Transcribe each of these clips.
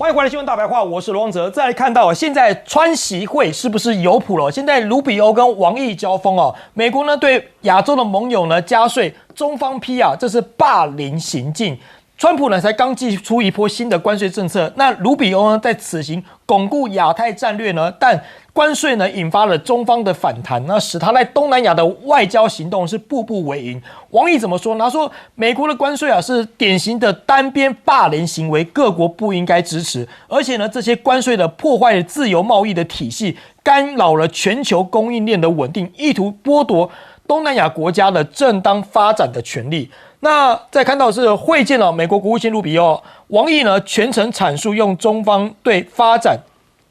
欢迎回来，新闻大白话，我是罗旺哲。再来看到现在川习会是不是有谱了？现在卢比欧跟王毅交锋哦，美国呢对亚洲的盟友呢加税，中方批啊这是霸凌行径。川普呢才刚祭出一波新的关税政策，那卢比欧呢在此行巩固亚太战略呢，但关税呢引发了中方的反弹，那使他在东南亚的外交行动是步步为营。王毅怎么说呢？他说美国的关税啊是典型的单边霸凌行为，各国不应该支持，而且呢这些关税的破坏了自由贸易的体系，干扰了全球供应链的稳定，意图剥夺东南亚国家的正当发展的权利。那再看到的是会见了美国国务卿卢比欧，王毅呢全程阐述用中方对发展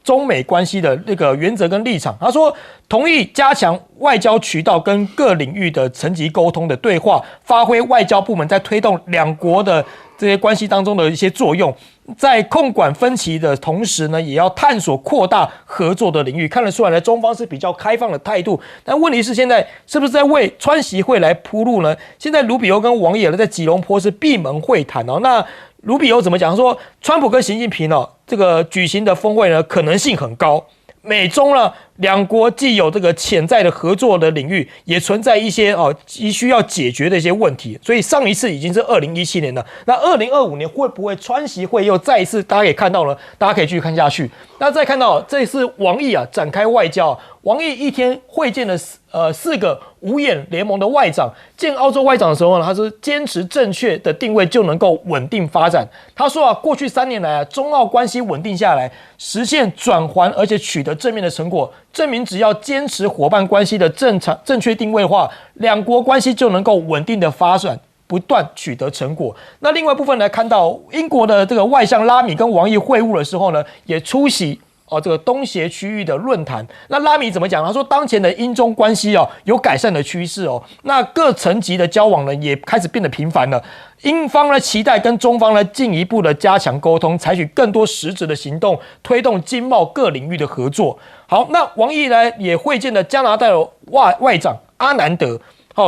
中美关系的那个原则跟立场。他说同意加强外交渠道跟各领域的层级沟通的对话，发挥外交部门在推动两国的这些关系当中的一些作用，在控管分歧的同时呢，也要探索扩大合作的领域。看得出来呢，中方是比较开放的态度。但问题是，现在是不是在为川习会来铺路呢？现在卢比欧跟王毅呢，在吉隆坡是闭门会谈哦。那卢比欧怎么讲？说川普跟习近平哦，这个举行的峰会呢，可能性很高。美中呢，两国既有这个潜在的合作的领域，也存在一些急需要解决的一些问题。所以上一次已经是2017年了，那2025年会不会川习会又再一次？大家也看到了，大家可以继续看下去。那再看到这次王毅啊展开外交，王毅一天会见了4个五眼联盟的外长。见澳洲外长的时候呢，他是坚持正确的定位就能够稳定发展。他说啊，过去3年来啊，中澳关系稳定下来，实现转圜，而且取得正面的成果，证明只要坚持伙伴关系的正确定位的话，两国关系就能够稳定的发展，不断取得成果。那另外部分来看到英国的这个外相拉米跟王毅会晤的时候呢，也出席这个东协区域的论坛。那拉米怎么讲？他说当前的英中关系有改善的趋势哦，那各层级的交往呢也开始变得频繁了。英方呢期待跟中方呢进一步的加强沟通，采取更多实质的行动，推动经贸各领域的合作。好，那王毅呢也会见了加拿大的外长阿南德，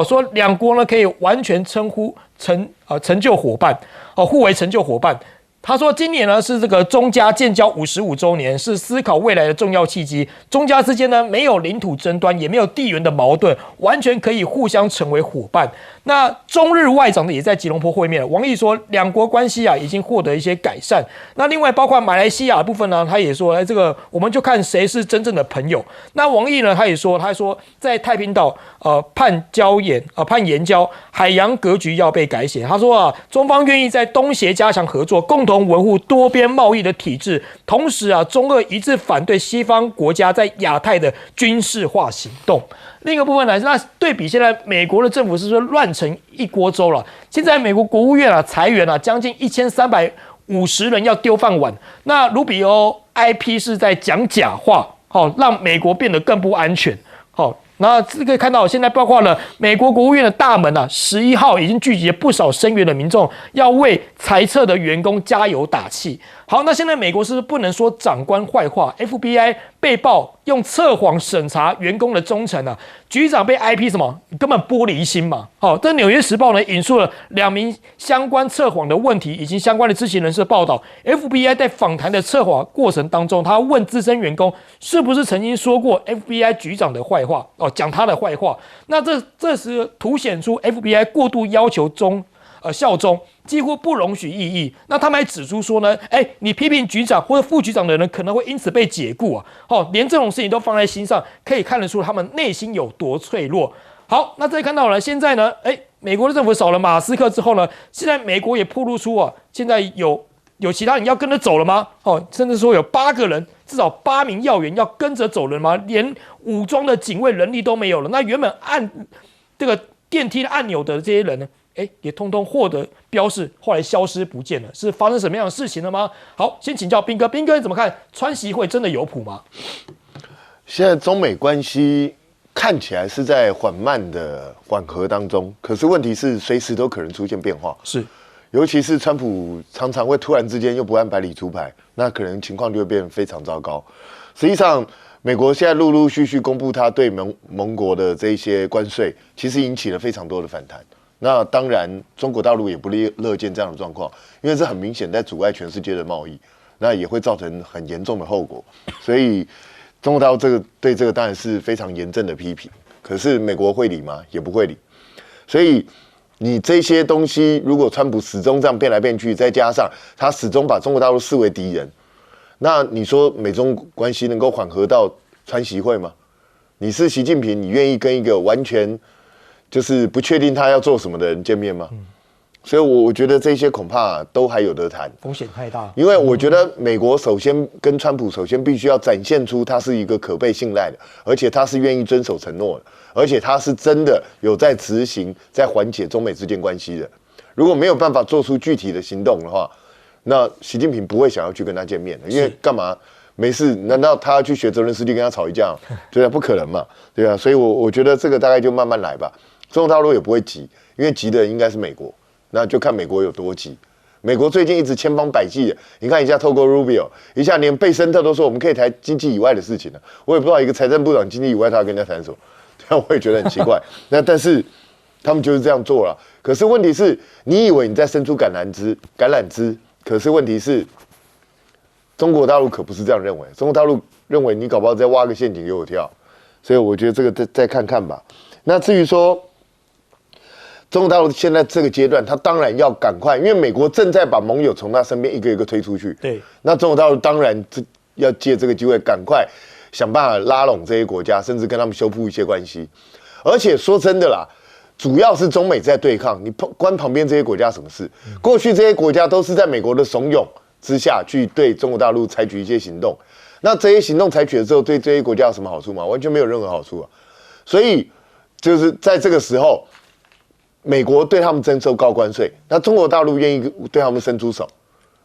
说两国呢可以完全称呼成就伙伴，互为成就伙伴。他说，今年呢是这个中加建交55周年，是思考未来的重要契机。中加之间呢没有领土争端，也没有地缘的矛盾，完全可以互相成为伙伴。那中日外长呢也在吉隆坡会面。王毅说，两国关系啊已经获得一些改善。那另外包括马来西亚的部分呢，他也说，这个我们就看谁是真正的朋友。那王毅呢，他说在太平岛盼延交海洋格局要被改写。他说啊，中方愿意在东协加强合作，共同维护多边贸易的体制，同时啊，中俄一致反对西方国家在亚太的军事化行动。另一个部分呢，那对比现在美国的政府是说乱成一锅粥了。现在美国国务院啊裁员啊将近1350人要丢饭碗。那卢比欧 IP 是在讲假话，让美国变得更不安全。那可以看到，现在包括了美国国务院的大门啊，11号已经聚集了不少声援的民众，要为裁撤的员工加油打气。好，那现在美国是不是不能说长官坏话 ？FBI 被曝用测谎审查员工的忠诚啊，局长被 IP 什么？根本玻璃心嘛。这《纽约时报》呢引述了2名相关测谎的问题以及相关的知情人士的报道。FBI 在访谈的测谎过程当中，他问资深员工是不是曾经说过 FBI 局长的坏话，讲他的坏话。那这时凸显出 FBI 过度要求效忠，几乎不容许异议。那他们还指出说呢，你批评局长或者副局长的人可能会因此被解雇啊。连这种事情都放在心上，可以看得出他们内心有多脆弱。好，那再看到了现在呢，美国的政府少了马斯克之后呢，现在美国也暴露出现在有其他人要跟着走了吗？甚至说有8个人，至少8名要员要跟着走了吗？连武装的警卫能力都没有了。那原本按这个电梯的按钮的这些人呢？也通通获得标示，后来消失不见了，是发生什么样的事情了吗？好，先请教彬哥，彬哥你怎么看？川习会真的有谱吗？现在中美关系看起来是在缓慢的缓和当中，可是问题是随时都可能出现变化。是，尤其是川普常常会突然之间又不按牌理出牌，那可能情况就会变得非常糟糕。实际上，美国现在陆陆续续公布他对盟国的这些关税，其实引起了非常多的反弹。那当然，中国大陆也不乐见这样的状况，因为这很明显在阻碍全世界的贸易。那也会造成很严重的后果。所以中国大陆对这个当然是非常严正的批评。可是美国会理吗？也不会理。所以你这些东西，如果川普始终这样变来变去，再加上他始终把中国大陆视为敌人，那你说美中关系能够缓和到川习会吗？你是习近平，你愿意跟一个完全就是不确定他要做什么的人见面吗？所以我觉得这些恐怕都还有得谈，风险太大。因为我觉得美国首先跟川普首先必须要展现出他是一个可被信赖的，而且他是愿意遵守承诺的，而且他是真的有在执行，在缓解中美之间关系的。如果没有办法做出具体的行动的话，那习近平不会想要去跟他见面的，因为干嘛？没事，难道他要去学泽伦斯基跟他吵一架？对啊，不可能嘛，对啊，所以我觉得这个大概就慢慢来吧。中国大陆也不会急，因为急的应该是美国，那就看美国有多急。美国最近一直千方百计的，你看一下透过 Rubio， 一下连贝森特都说我们可以谈经济以外的事情了。我也不知道一个财政部长经济以外他要跟人家谈什么，这样我也觉得很奇怪。那但是他们就是这样做了。可是问题是，你以为你在伸出橄榄枝，可是问题是。中国大陆可不是这样认为，中国大陆认为你搞不好再挖个陷阱给我跳，所以我觉得这个再看看吧。那至于说中国大陆现在这个阶段，他当然要赶快，因为美国正在把盟友从他身边一个一个推出去。对，那中国大陆当然要借这个机会，赶快想办法拉拢这些国家，甚至跟他们修复一些关系。而且说真的啦，主要是中美在对抗，你关旁边这些国家什么事？过去这些国家都是在美国的怂恿之下去对中国大陆采取一些行动，那这些行动采取了之后，对这些国家有什么好处吗？完全没有任何好处啊！所以就是在这个时候，美国对他们征收高关税，那中国大陆愿意对他们伸出手，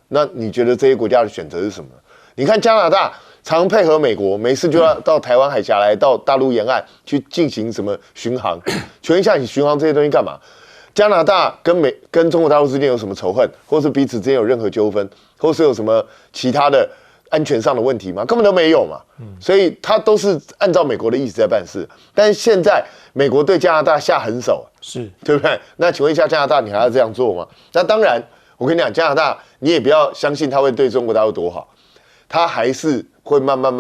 那你觉得这些国家的选择是什么？你看加拿大常配合美国，没事就要到台湾海峡来，到大陆沿岸去进行什么巡航？请问一下，你巡航这些东西干嘛？加拿大跟中国大陆之间有什么仇恨，或是彼此之间有任何纠纷，或是有什么其他的安全上的问题吗？根本都没有嘛。所以他都是按照美国的意思在办事。但是现在美国对加拿大下狠手，是对不对？那请问一下，加拿大你还要这样做吗？那当然，我跟你讲，加拿大你也不要相信他会对中国大陆多好，他还是会慢慢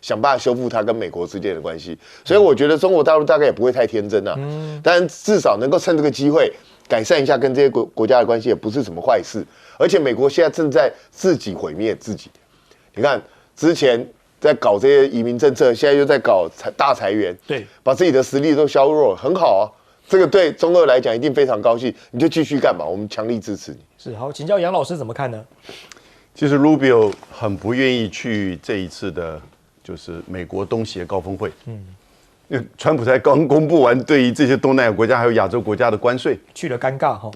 想办法修复他跟美国之间的关系。所以我觉得中国大陆大概也不会太天真啊。但至少能够趁这个机会改善一下跟这些国家的关系，也不是什么坏事。而且美国现在正在自己毁灭自己。你看之前在搞这些移民政策，现在又在搞大裁员，对，把自己的实力都削弱了，很好啊。这个对中俄来讲一定非常高兴，你就继续干嘛，我们强力支持你。是好，请教杨老师怎么看呢？其实 Rubio 很不愿意去这一次的，就是美国东协高峰会。因为川普才刚公布完对于这些东南亚国家还有亚洲国家的关税，去了尴尬哈。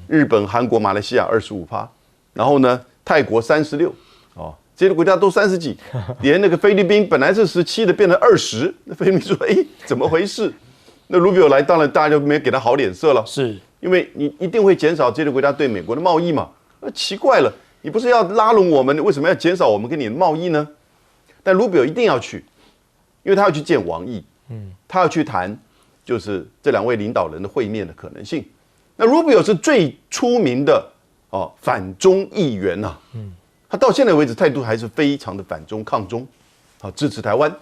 日本、韩国、马来西亚25%，然后呢，泰国36%，哦，这些国家都30几，连那个菲律宾本来是17的变成20，那菲律宾说，怎么回事？那 Rubio 来，当然大家就没给他好脸色了，是因为你一定会减少这些国家对美国的贸易嘛？那奇怪了。你不是要拉拢我们，为什么要减少我们跟你的贸易呢？但卢比奥一定要去，因为他要去见王毅，他要去谈，就是这两位领导人的会面的可能性。那卢比奥是最出名的反中议员呐，他到现在为止态度还是非常的反中抗中，支持台湾，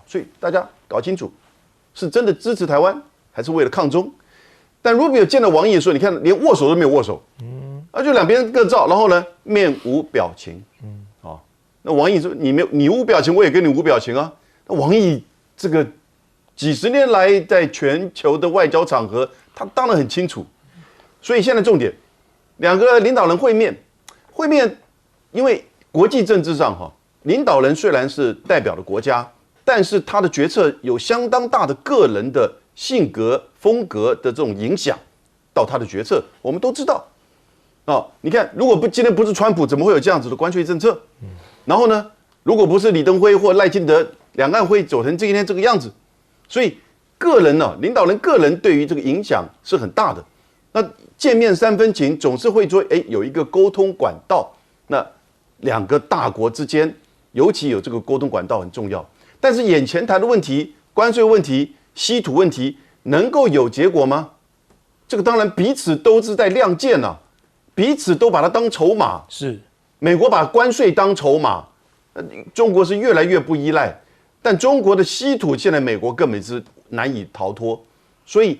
所以大家搞清楚，是真的支持台湾，还是为了抗中？但卢比奥见了王毅的时候，你看连握手都没有握手。就两边各照，然后呢，面无表情。那王毅说你无表情，我也跟你无表情啊。那王毅这个几十年来在全球的外交场合，他当然很清楚。所以现在重点，两个领导人会面，因为国际政治上领导人虽然是代表的国家，但是他的决策有相当大的个人的性格风格的这种影响到他的决策，我们都知道。你看，如果今天不是川普，怎么会有这样子的关税政策？然后呢，如果不是李登辉或赖清德，两岸会走成今天这个样子。所以，个人呢，领导人个人对于这个影响是很大的。那见面三分情，总是会说，有一个沟通管道。那两个大国之间，尤其有这个沟通管道很重要。但是眼前谈的问题，关税问题、稀土问题，能够有结果吗？这个当然彼此都是在亮剑啊。彼此都把它当筹码，是，美国把关税当筹码，中国是越来越不依赖，但中国的稀土现在美国根本是难以逃脱，所以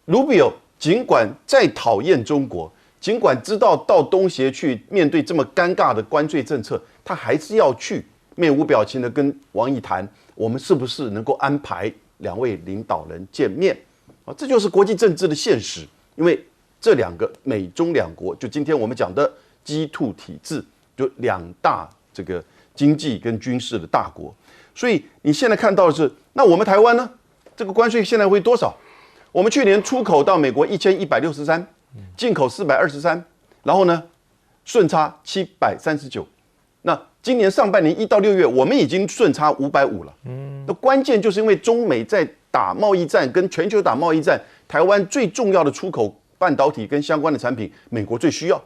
卢比欧尽管再讨厌中国，尽管知道到东协去面对这么尴尬的关税政策，他还是要去面无表情的跟王毅谈，我们是不是能够安排2位领导人见面？啊，这就是国际政治的现实，因为这2个美中2国，就今天我们讲的G2体制，就2大这个经济跟军事的大国，所以你现在看到的是，那我们台湾呢？这个关税现在会多少？我们去年出口到美国1163，进口423，然后呢，顺差739。那今年上半年1到6月，我们已经顺差550了。那关键就是因为中美在打贸易战，跟全球打贸易战，台湾最重要的出口半导体跟相关的产品，美国最需要。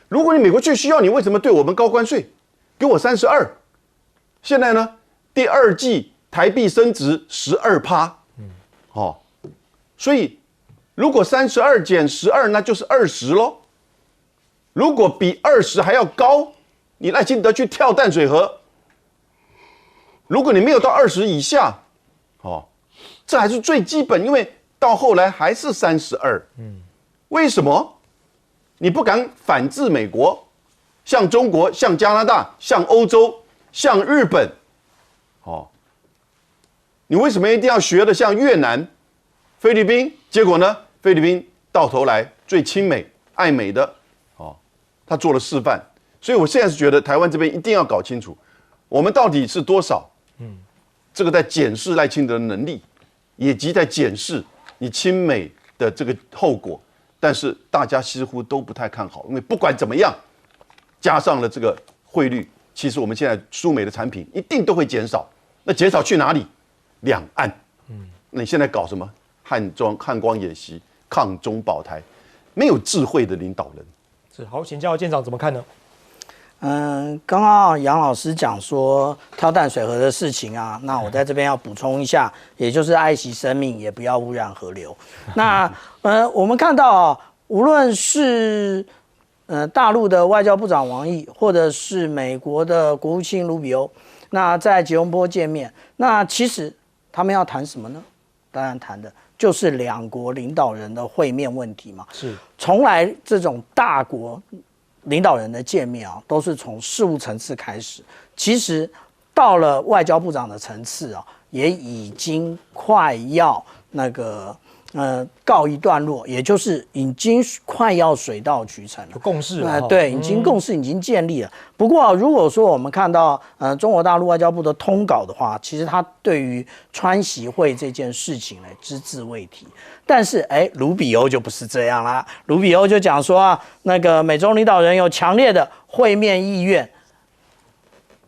如果你美国最需要，你为什么对我们高关税？给我32。现在呢，第2季台币升值12%，哦，所以如果32减12，那就是20咯。如果比20还要高，你赖清德去跳淡水河。如果你没有到20以下，哦，这还是最基本，因为到后来还是32。为什么？你不敢反制美国，像中国、像加拿大、像欧洲、像日本，哦，你为什么一定要学的像越南、菲律宾？结果呢，菲律宾到头来最亲美、爱美的，哦，他做了示范。所以我现在是觉得台湾这边一定要搞清楚，我们到底是多少？这个在检视赖清德的能力，以及在检视你亲美的这个后果。但是大家似乎都不太看好，因为不管怎么样，加上了这个汇率，其实我们现在输美的产品一定都会减少。那减少去哪里？两岸。那你现在搞什么汉光演习、抗中保台，没有智慧的领导人。是好，请教舰长怎么看呢？刚刚杨老师讲说跳淡水河的事情啊，那我在这边要补充一下，也就是爱惜生命，也不要污染河流。那我们看到啊，无论是大陆的外交部长王毅，或者是美国的国务卿卢比欧，那在吉隆坡见面，那其实他们要谈什么呢？当然谈的就是2国领导人的会面问题嘛。是，从来这种大国领导人的见面啊，都是从事务层次开始。其实到了外交部长的层次啊，也已经快要告一段落，也就是已经快要水到渠成了，有共识了。对，已经共识已经建立了。不过如果说我们看到中国大陆外交部的通稿的话，其实他对于川习会这件事情呢只字未提。但是卢比欧就不是这样啦，卢比欧就讲说啊，那个美中领导人有强烈的会面意愿，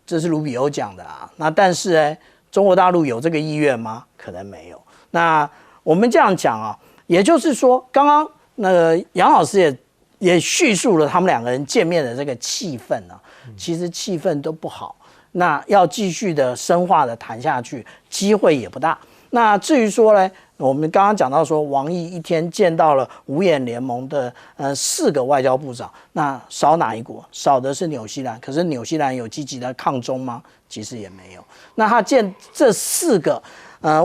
这是卢比欧讲的啊。那但是中国大陆有这个意愿吗？可能没有。那我们这样讲啊，也就是说，刚刚那个杨老师也叙述了他们2个人见面的这个气氛啊，其实气氛都不好。那要继续的深化的谈下去，机会也不大。那至于说呢，我们刚刚讲到说，王毅一天见到了五眼联盟的4个外交部长，那少哪一国？少的是纽西兰。可是纽西兰有积极的抗中吗？其实也没有。那他见这4个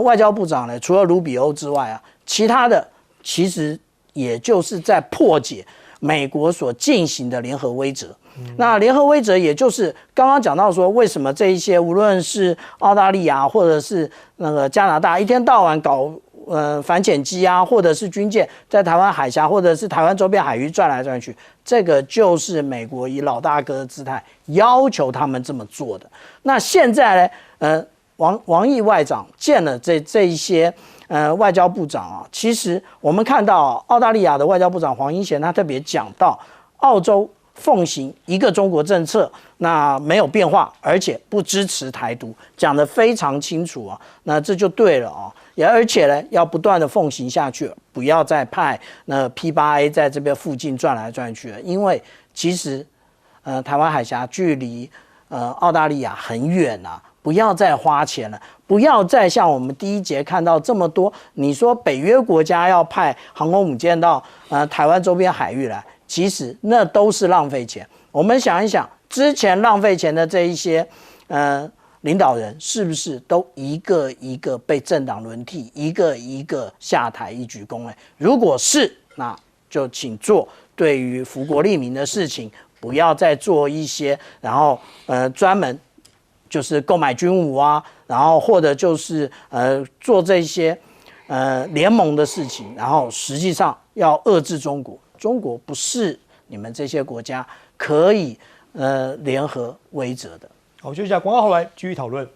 外交部长呢，除了卢比欧之外啊，其他的其实也就是在破解美国所进行的联合威慑。那联合威慑也就是刚刚讲到说，为什么这一些无论是澳大利亚或者是那个加拿大，一天到晚搞反潜机啊，或者是军舰在台湾海峡或者是台湾周边海域转来转去，这个就是美国以老大哥的姿态要求他们这么做的。那现在呢，王毅外长见了这一些外交部长啊，其实我们看到澳大利亚的外交部长黄英贤他特别讲到，澳洲奉行一个中国政策，那没有变化，而且不支持台独，讲得非常清楚啊。那这就对了啊，而且呢，要不断的奉行下去，不要再派P8A 在这边附近转来转去了，因为其实台湾海峡距离澳大利亚很远啊。不要再花钱了，不要再像我们第一节看到这么多，你说北约国家要派航空母舰到台湾周边海域来，其实那都是浪费钱。我们想一想，之前浪费钱的这一些领导人，是不是都一个一个被政党轮替，一个一个下台一鞠躬呢？如果是，那就请做对于福国利民的事情，不要再做一些，然后专门就是购买军武啊，然后或者就是做这些联盟的事情，然后实际上要遏制中国。中国不是你们这些国家可以联合威慑的。好，休息一下，广告后来继续讨论。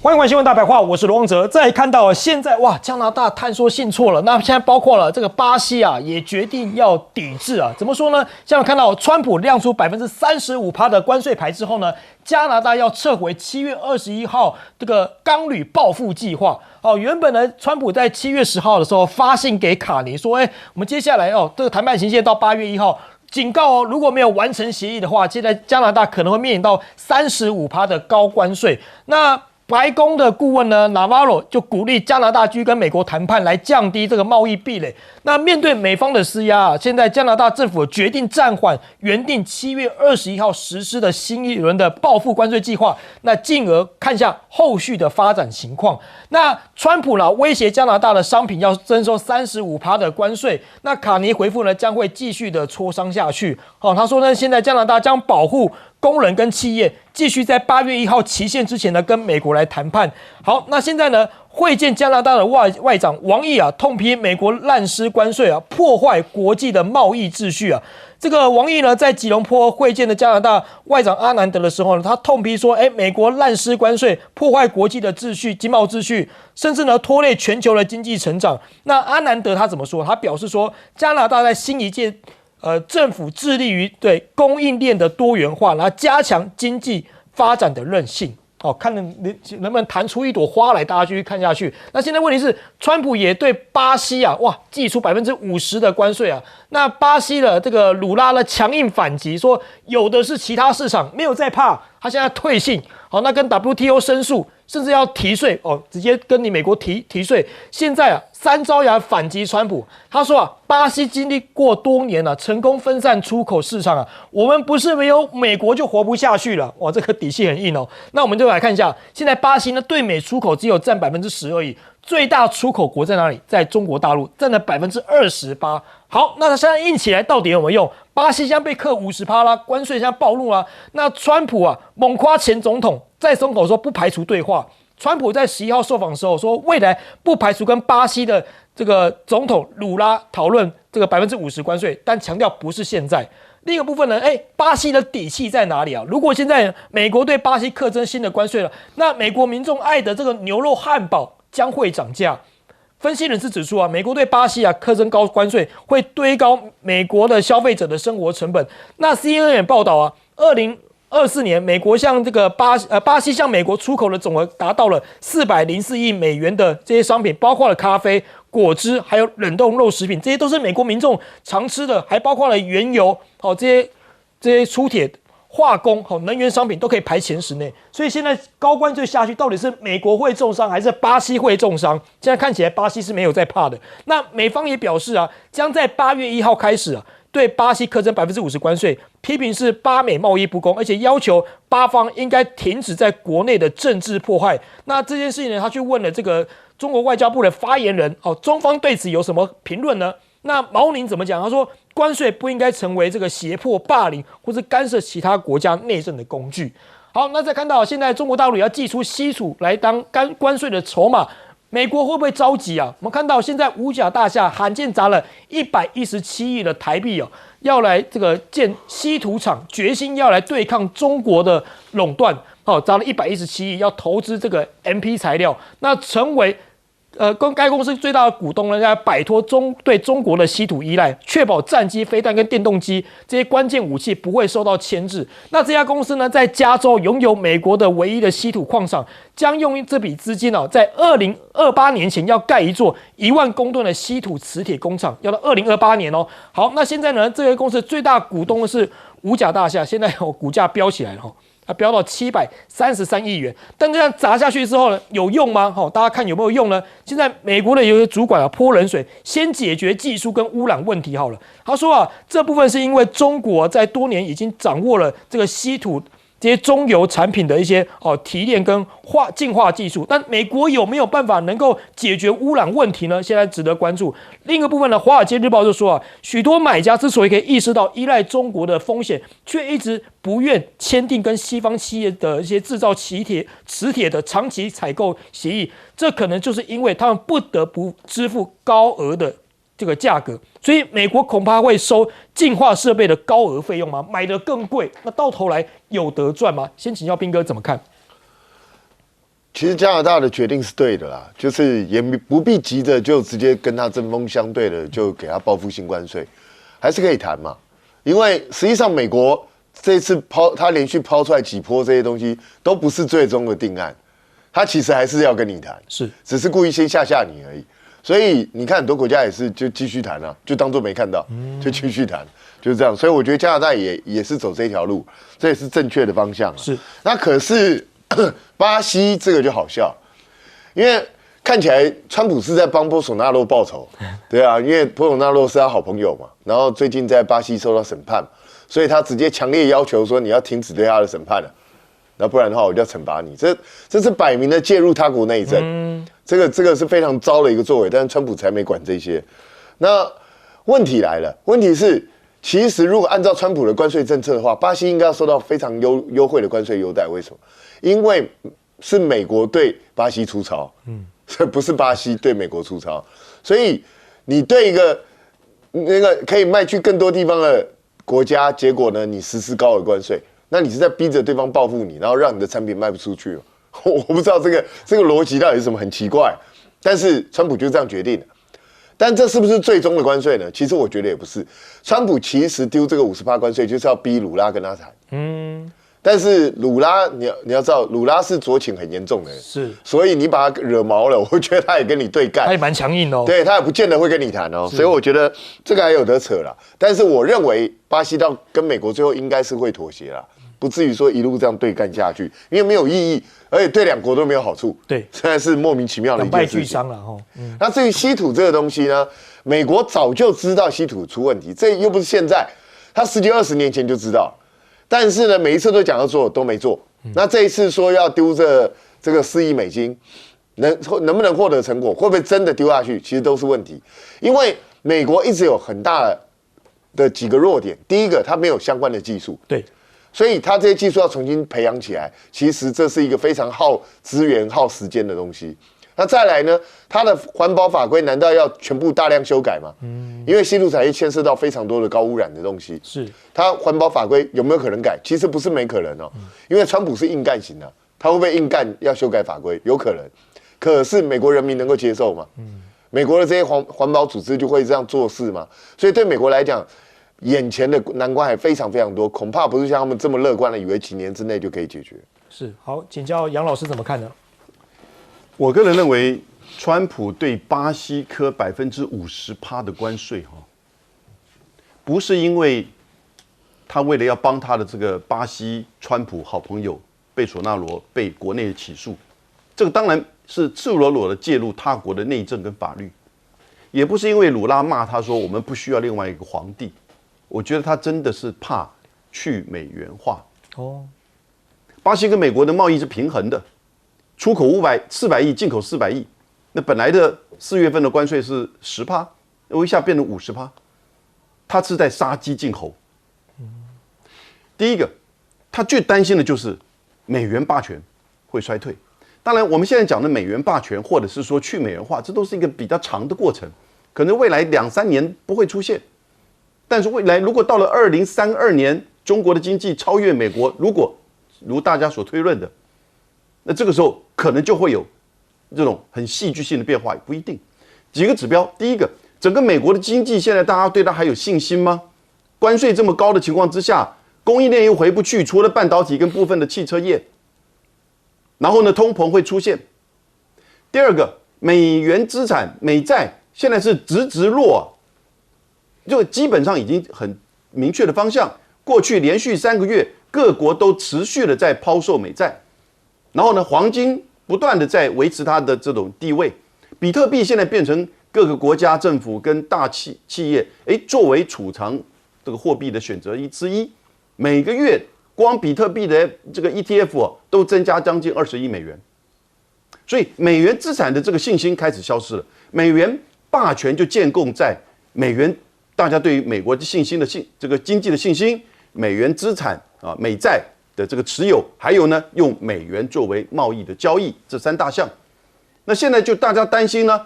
欢迎关注新闻大白话，我是罗旺哲。再看到现在哇，加拿大探说信错了，那现在包括了这个巴西啊，也决定要抵制啊。怎么说呢？像看到川普亮出35%的关税牌之后呢，加拿大要撤回7月21号这个钢铝报复计划。哦，原本呢，川普在7月10号的时候发信给卡尼说，我们接下来这个谈判期限到8月1号。警告如果没有完成协议的话，现在加拿大可能会面临到35%的高关税。那白宫的顾问呢 ，Navarro 就鼓励加拿大继续跟美国谈判，来降低这个贸易壁垒。那面对美方的施压现在加拿大政府决定暂缓原定7月21号实施的新一轮的报复关税计划，那进而看一下后续的发展情况。那川普呢威胁加拿大的商品要征收35%的关税，那卡尼回复呢将会继续的磋商下去。他说呢，现在加拿大将保护工人跟企业继续在8月1号期限之前呢，跟美国来谈判。好，那现在呢，会见加拿大的外长王毅痛批美国滥施关税破坏国际的贸易秩序这个王毅呢，在吉隆坡会见的加拿大外长阿南德的时候呢，他痛批说，美国滥施关税，破坏国际的秩序、经贸秩序，甚至呢拖累全球的经济成长。那阿南德他怎么说？他表示说，加拿大在新一届政府致力于对供应链的多元化，然后加强经济发展的韧性。看能不能弹出一朵花来，大家继续看下去。那现在问题是，川普也对巴西祭出50%的关税那巴西的这个鲁拉呢强硬反击，说有的是其他市场，没有在怕，他现在退信。好，那跟 WTO 申诉，甚至要提税直接跟你美国提税。现在三招牙反击川普，他说巴西经历过多年成功分散出口市场我们不是没有美国就活不下去了。哇，这个底气很硬那我们就来看一下，现在巴西呢对美出口只有占10%而已，最大出口国在哪里？在中国大陆，占了28%。好，那它现在硬起来到底有没有用？巴西现在被课50%啦，关税现在暴露啦。那川普猛夸前总统，在松口说不排除对话。川普在11号受访的时候说，未来不排除跟巴西的这个总统鲁拉讨论这个50%关税，但强调不是现在。另一个部分呢，巴西的底气在哪里如果现在美国对巴西课征新的关税了，那美国民众爱的这个牛肉汉堡将会涨价。分析人士指出美国对巴西课征高关税会堆高美国的消费者的生活成本。那 CNN 也报道2024年美国向这个巴西向美国出口的总额达到了404亿美元的这些商品，包括了咖啡、果汁，还有冷冻肉食品，这些都是美国民众常吃的，还包括了原油这些粗铁、化工、能源商品都可以排前10内。所以现在高关税下去，到底是美国会重伤还是巴西会重伤？现在看起来巴西是没有在怕的。那美方也表示将在8月1号开始对巴西课征50%关税，批评是巴美贸易不公，而且要求巴方应该停止在国内的政治迫害。那这件事情呢，他去问了这个中国外交部的发言人中方对此有什么评论呢？那毛宁怎么讲？他说，关税不应该成为这个胁迫、霸凌或是干涉其他国家内政的工具。好，那再看到现在中国大陆也要祭出稀土来当关税的筹码，美国会不会着急我们看到现在五角大厦罕见砸了117亿的台币要来这个建稀土厂，决心要来对抗中国的垄断。砸了117亿，要投资这个 MP 材料，那成为跟该公司最大的股东呢，要摆脱对中国的稀土依赖，确保战机、飞弹跟电动机这些关键武器不会受到牵制。那这家公司呢，在加州拥有美国的唯一的稀土矿场，将用这笔资金在2028年前要盖一座1万公吨的稀土磁铁工厂，要到2028年好，那现在呢，这个公司最大股东是五甲大厦，现在股价飙起来了飙到733亿元。但这样砸下去之后呢，有用吗？大家看有没有用呢？现在美国的有一个主管泼冷水，先解决技术跟污染问题好了。他说这部分是因为中国在多年已经掌握了这个稀土这些中油产品的一些提炼跟净化技术，但美国有没有办法能够解决污染问题呢？现在值得关注。另一个部分呢，《华尔街日报》就说许多买家之所以可以意识到依赖中国的风险，却一直不愿签订跟西方企业的一些制造磁铁的长期采购协议，这可能就是因为他们不得不支付高额的这个价格，所以美国恐怕会收净化设备的高额费用吗？买得更贵，那到头来有得赚吗？先请教彬哥怎么看？其实加拿大的决定是对的啦，就是也不必急着就直接跟他针锋相对的就给他报复性关税，还是可以谈嘛。因为实际上美国这次他连续抛出来几波这些东西都不是最终的定案，他其实还是要跟你谈，只是故意先吓你而已。所以你看，很多国家也是就继续谈啊，就当做没看到，就继续谈，就是这样。所以我觉得加拿大也是走这条路，这也是正确的方向。那可是巴西这个就好笑，因为看起来川普是在帮波索纳洛报仇，对啊，因为波索纳洛是他好朋友嘛，然后最近在巴西受到审判，所以他直接强烈要求说你要停止对他的审判了。那不然的话，我就要惩罚你。这是摆明的介入他国内政，这个是非常糟的一个作为。但是川普才没管这些。那问题来了，问题是，其实如果按照川普的关税政策的话，巴西应该要受到非常优惠的关税优待。为什么？因为是美国对巴西出超，不是巴西对美国出超。所以你对一个那个可以卖去更多地方的国家，结果呢，你实施高额关税。那你是在逼着对方报复你，然后让你的产品卖不出去。我不知道这个逻辑到底是什么，很奇怪。但是川普就这样决定了。但这是不是最终的关税呢？其实我觉得也不是。川普其实丢这个50%关税，就是要逼鲁拉跟他谈。但是鲁拉，你要知道，鲁拉是左倾很严重的人，所以你把他惹毛了，我觉得他也跟你对干，他也蛮强硬的哦。对，他也不见得会跟你谈哦，所以我觉得这个还有得扯啦。但是我认为巴西到跟美国最后应该是会妥协啦，不至于说一路这样对干下去，因为没有意义，而且对两国都没有好处。对，现在是莫名其妙的一件事情。两败俱伤了哈。那至于稀土这个东西呢，美国早就知道稀土出问题，这又不是现在，他10几20年前就知道。但是呢，每一次都讲要做，都没做。那这一次说要丢这个4亿美金，能不能获得成果，会不会真的丢下去，其实都是问题。因为美国一直有很大的几个弱点，第一个，它没有相关的技术，对，所以它这些技术要重新培养起来，其实这是一个非常耗资源、耗时间的东西。那再来呢，它的环保法规难道要全部大量修改吗？因为稀土产业牵涉到非常多的高污染的东西，它环保法规有没有可能改？其实不是没可能哦，因为川普是硬干型的，他会不会硬干要修改法规？有可能，可是美国人民能够接受吗？美国的这些环保组织就会这样做事吗？所以对美国来讲，眼前的难关还非常非常多，恐怕不是像他们这么乐观的以为几年之内就可以解决。好，请教杨老师怎么看呢？我个人认为，川普对巴西科50%的关税，不是因为他为了要帮他的这个巴西川普好朋友贝索纳罗被国内起诉，这个当然是赤裸裸的介入他国的内政跟法律，也不是因为鲁拉骂他说我们不需要另外一个皇帝，我觉得他真的是怕去美元化。巴西跟美国的贸易是平衡的。出口400亿，进口400亿，那本来的4月份的关税是10%，一下变成50%，他是在杀鸡儆猴。第一个，他最担心的就是美元霸权会衰退。当然，我们现在讲的美元霸权，或者是说去美元化，这都是一个比较长的过程，可能未来2-3年不会出现。但是未来如果到了2032年，中国的经济超越美国，如大家所推论的，那这个时候可能就会有这种很戏剧性的变化，也不一定。几个指标，第一个，整个美国的经济现在大家对它还有信心吗？关税这么高的情况之下，供应链又回不去，除了半导体跟部分的汽车业，然后呢，通膨会出现。第二个，美元资产美债现在是直落，就基本上已经很明确的方向。过去连续3个月各国都持续的在抛售美债，然后呢，黄金不断的在维持它的这种地位，比特币现在变成各个国家政府跟大企业，作为储藏这个货币的选择之一，每个月光比特币的这个 ETF 都增加将近20亿美元，所以美元资产的这个信心开始消失了，美元霸权就建构在美元，大家对于美国信心的这个经济的信心，美元资产啊美债的这个持有，还有呢用美元作为贸易的交易这3大项。那现在就大家担心呢，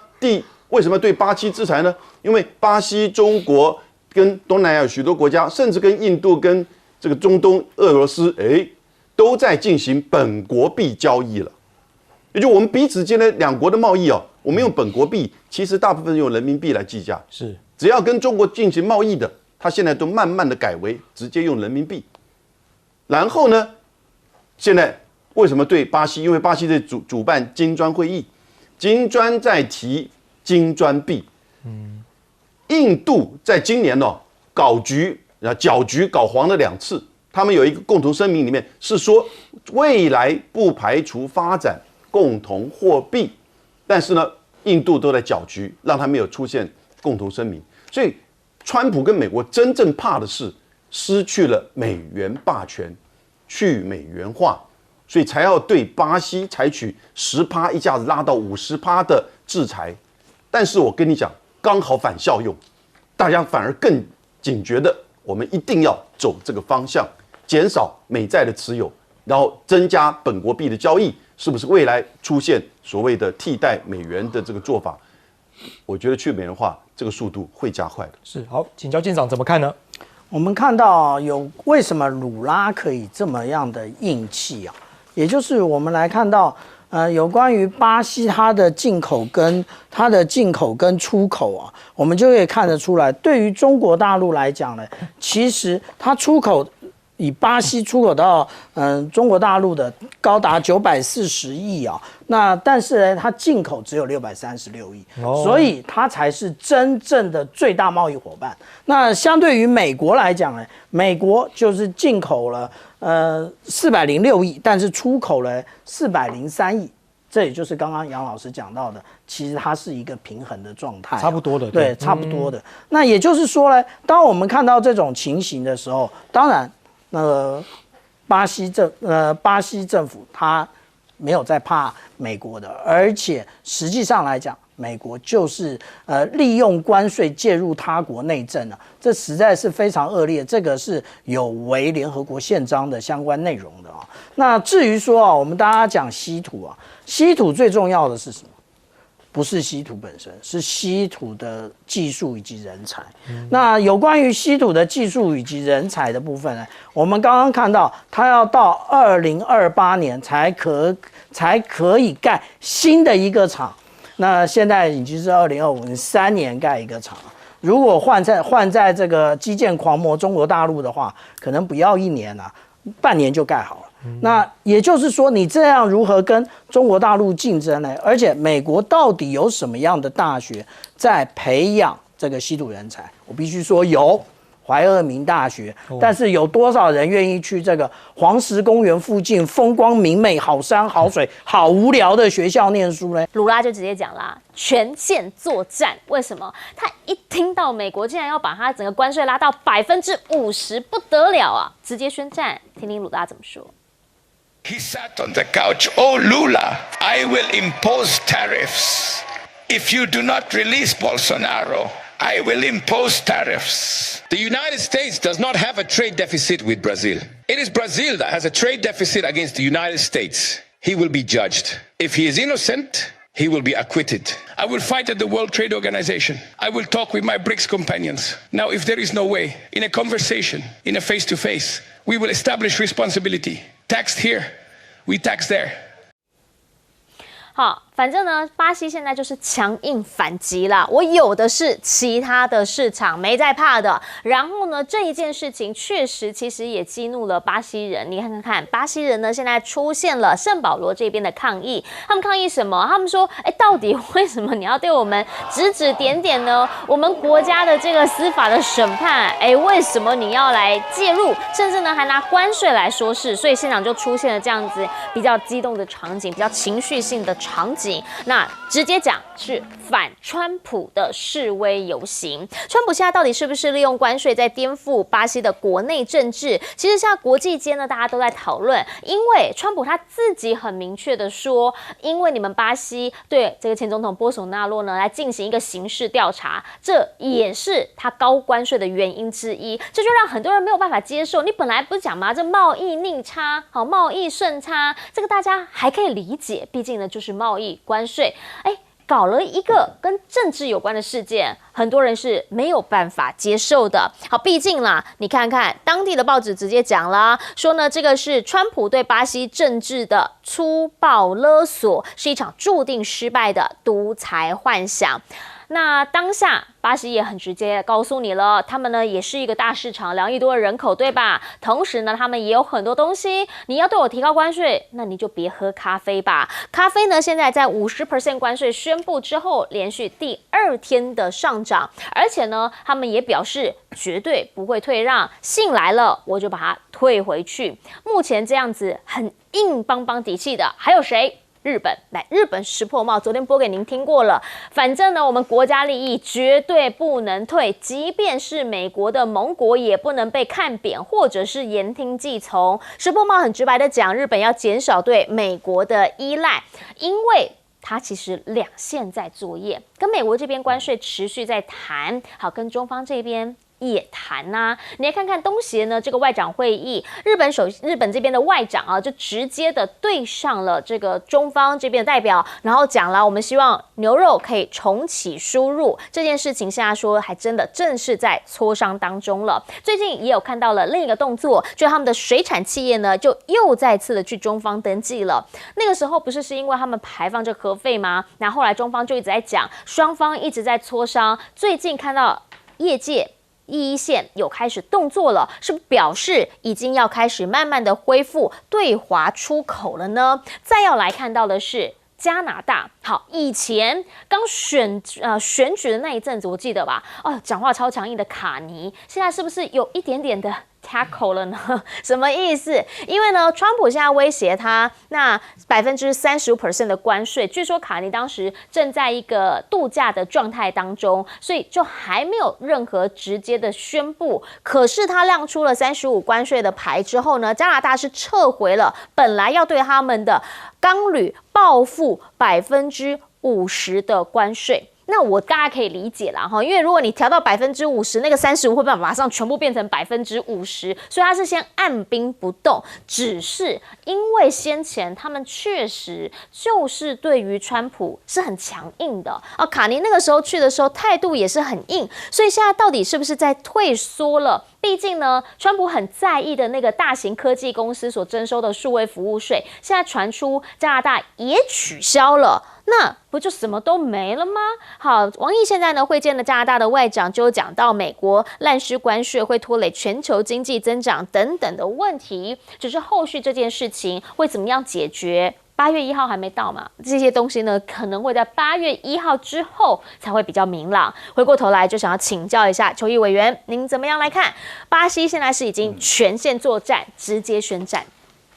为什么对巴西制裁呢？因为巴西、中国跟东南亚有许多国家，甚至跟印度、跟这个中东、俄罗斯，都在进行本国币交易了。也就我们彼此间的两国的贸易我们用本国币，其实大部分用人民币来计价。是，只要跟中国进行贸易的，它现在都慢慢的改为直接用人民币。然后呢，现在为什么对巴西？因为巴西在主办金砖会议，金砖在提金砖币。印度在今年搅局搞黄了2次，他们有一个共同声明，里面是说未来不排除发展共同货币，但是呢，印度都在搅局，让他没有出现共同声明。所以，川普跟美国真正怕的是失去了美元霸权，去美元化，所以才要对巴西采取10%一下子拉到50%的制裁。但是我跟你讲，刚好反效用，大家反而更警觉的，我们一定要走这个方向，减少美债的持有，然后增加本国币的交易，是不是未来出现所谓的替代美元的这个做法？我觉得去美元化这个速度会加快的。是，好，请教舰长怎么看呢？我们看到为什么鲁拉可以这么样的硬气也就是我们来看到。有关于巴西它的进口跟出口我们就可以看得出来，对于中国大陆来讲呢，其实它出口以巴西出口到中国大陆的高达940亿那但是呢，它进口只有636亿，所以它才是真正的最大贸易伙伴。那相对于美国来讲呢，美国就是进口了406亿，但是出口了403亿，这也就是刚刚杨老师讲到的，其实它是一个平衡的状态，差不多的，对，差不多的。那也就是说呢，当我们看到这种情形的时候，当然，巴西政府它没有在怕美国的，而且实际上来讲，美国就是利用关税介入他国内政这实在是非常恶劣，这个是有违联合国宪章的相关内容的那至于说我们大家讲稀土稀土最重要的是什么？不是稀土本身，是稀土的技术以及人才。那有关于稀土的技术以及人才的部分呢，我们刚刚看到，它要到2028年才可以盖新的一个厂。那现在已经是2025年，3年盖一个厂。如果换在这个基建狂魔中国大陆的话，可能不要1年半年就盖好了。那也就是说，你这样如何跟中国大陆竞争呢？而且美国到底有什么样的大学在培养这个稀土人才？我必须说有。怀俄明大学，但是有多少人愿意去这个黄石公园附近风光明媚、好山好水、好无聊的学校念书呢？鲁拉就直接讲啦，全线作战。为什么？他一听到美国竟然要把他整个关税拉到50%，不得了直接宣战。听听鲁拉怎么说。He sat on the couch. Oh, Lula, I will impose tariffs. If you do not release Bolsonaro, I will impose tariffs. The United States does not have a trade deficit with Brazil. It is Brazil that has a trade deficit against the United States. He will be judged. If he is innocent, he will be acquitted. I will fight at the World Trade Organization. I will talk with my BRICS companions. Now, if there is no way, in a conversation, in a face-to-face, we will establish responsibility. Taxed here, we tax there. 好，反正呢，巴西现在就是强硬反击啦，我有的是其他的市场，没在怕的。然后呢，这一件事情确实其实也激怒了巴西人。你看看，巴西人呢现在出现了圣保罗这边的抗议，他们抗议什么？他们说，到底为什么你要对我们指指点点呢？我们国家的这个司法的审判，为什么你要来介入？甚至呢还拿关税来说事，所以现场就出现了这样子比较激动的场景，比较情绪性的场景。那直接讲是反川普的示威游行。川普现在到底是不是利用关税在颠覆巴西的国内政治？其实现在国际间呢，大家都在讨论，因为川普他自己很明确的说，因为你们巴西对这个前总统波索纳洛呢来进行一个刑事调查，这也是他高关税的原因之一，这就让很多人没有办法接受。你本来不是讲吗？这贸易逆差，好，贸易顺差，这个大家还可以理解，毕竟呢就是贸易关税，搞了一个跟政治有关的事件，很多人是没有办法接受的。好，毕竟啦，你看看当地的报纸直接讲啦，说呢这个是川普对巴西政治的粗暴勒索，是一场注定失败的独裁幻想。那当下巴西也很直接告诉你了，他们呢也是一个大市场，2亿多的人口，对吧？同时呢，他们也有很多东西，你要对我提高关税，那你就别喝咖啡吧。咖啡呢，现在在50% 关税宣布之后，连续第2天的上涨，而且呢，他们也表示绝对不会退让，信来了我就把它退回去。目前这样子很硬邦邦底气的，还有谁？日本，来，日本石破茂，昨天播给您听过了。反正呢，我们国家利益绝对不能退，即便是美国的盟国也不能被看扁，或者是言听计从。石破茂很直白的讲，日本要减少对美国的依赖，因为它其实2线在作业，跟美国这边关税持续在谈，好，跟中方这边也谈呐，你来看看东协呢这个外长会议，日本这边的外长啊，就直接的对上了这个中方这边的代表，然后讲了，我们希望牛肉可以重启输入这件事情，现在说还真的正是在磋商当中了。最近也有看到了另一个动作，就是他们的水产企业呢，就又再次的去中方登记了。那个时候不是因为他们排放这核废吗？那后来中方就一直在讲，双方一直在磋商。最近看到业界第一线有开始动作了，是不是表示已经要开始慢慢的恢复对华出口了呢？再要来看到的是加拿大，好，以前刚选举的那一阵子，我记得吧？讲话超强硬的卡尼，现在是不是有一点点的tackle 了呢？什么意思？因为呢，川普现在威胁他，那35% 的关税，据说卡尼当时正在一个度假的状态当中，所以就还没有任何直接的宣布。可是他亮出了35%关税的牌之后呢，加拿大是撤回了本来要对他们的钢铝报复50%的关税。那我大家可以理解啦哈，因为如果你调到50%，那个35%会不会马上全部变成50%？所以他是先按兵不动，只是因为先前他们确实就是对于川普是很强硬的啊，卡尼那个时候去的时候态度也是很硬，所以现在到底是不是在退缩了？毕竟呢，川普很在意的那个大型科技公司所征收的数位服务税，现在传出加拿大也取消了。那不就什么都没了吗？好，王毅现在呢会见了加拿大的外长，就讲到美国滥施关税会拖累全球经济增长等等的问题，只是后续这件事情会怎么样解决？8月1号还没到嘛，这些东西呢可能会在8月1号之后才会比较明朗。回过头来就想要请教一下邱毅委员，您怎么样来看？巴西现在是已经全线作战，直接宣战。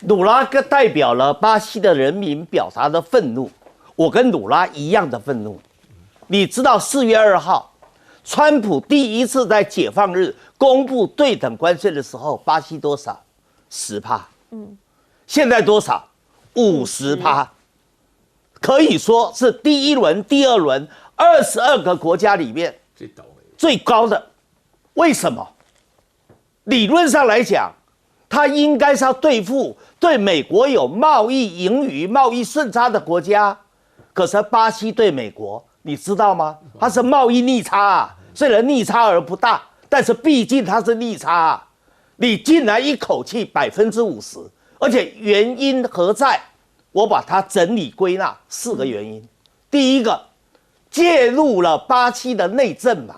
鲁拉哥代表了巴西的人民表达的愤怒。我跟鲁拉一样的愤怒。你知道4月2号，川普第一次在解放日公布对等关税的时候，巴西多少？10%。现在多少？50%。可以说是第一轮、第二轮22个国家里面最高的。为什么？理论上来讲，他应该是要对付对美国有贸易盈余、贸易顺差的国家。可是巴西对美国，你知道吗？它是贸易逆差啊，虽然逆差而不大，但是毕竟它是逆差啊。你竟然一口气50%，而且原因何在？我把它整理归纳4个原因。第一个介入了巴西的内政嘛。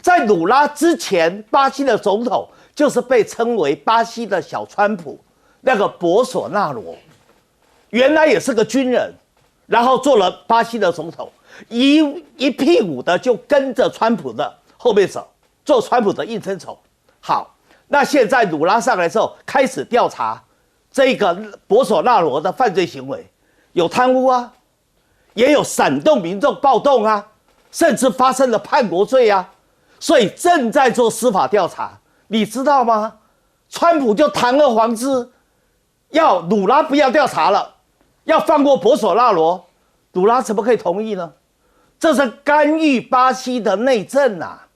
在鲁拉之前，巴西的总统就是被称为巴西的小川普，那个博索纳罗，原来也是个军人，然后做了巴西的总统，一屁股的就跟着川普的后面走，做川普的应声虫。好，那现在鲁拉上来之后，开始调查这个博索纳罗的犯罪行为，有贪污啊，也有煽动民众暴动啊，甚至发生了叛国罪啊，所以正在做司法调查，你知道吗？川普就堂而皇之要鲁拉不要调查了，要放过博索纳罗，鲁拉怎么可以同意呢？这是干预巴西的内政啊！